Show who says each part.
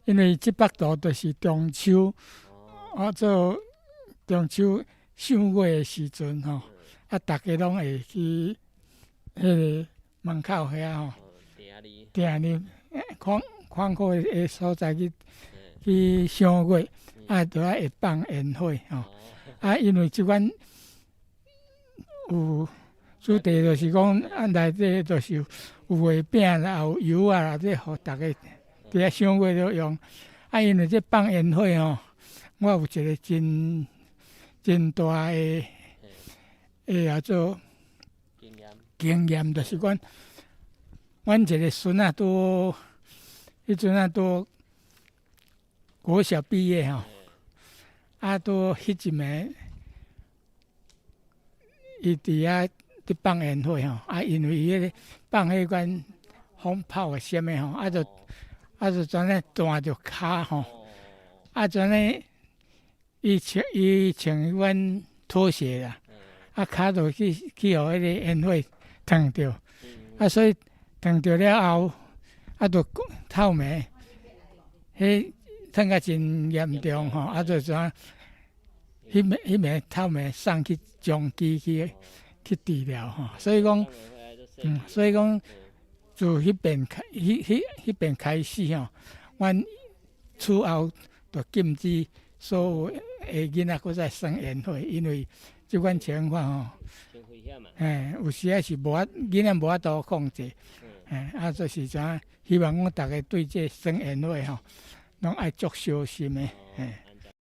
Speaker 1: 因为即北度就是中秋，做中秋赏月的时阵吼，大家拢会去迄个门口遐吼，定哩宽阔的所在去赏月，就会放烟火吼。因为即款有主题，就是讲内底就是有月饼啦，有油啊啦，这互大家伫遐赏月了用。因为这放烟火吼，我有一个真大的做经验，就是阮一个孙仔迄阵拄国小毕业吼，拄迄一暝，伊伫遐伫放烟火吼，因为伊迄个放迄款风炮啊什么吼，就全咧弹着骹吼，全咧伊穿阮拖鞋啦，骹就去互迄个烟火烫着，所以烫着了后，就透明，迄烫甲真严重吼，就怎迄暝透明送去中基去治疗吼，所以讲，自迄边开始吼，阮厝后就禁止所有的囡仔搁再耍烟火，因为即款情况吼，有时仔是囡仔无法度控制，就是怎希望讲大家对这耍烟火吼，拢爱足小心的，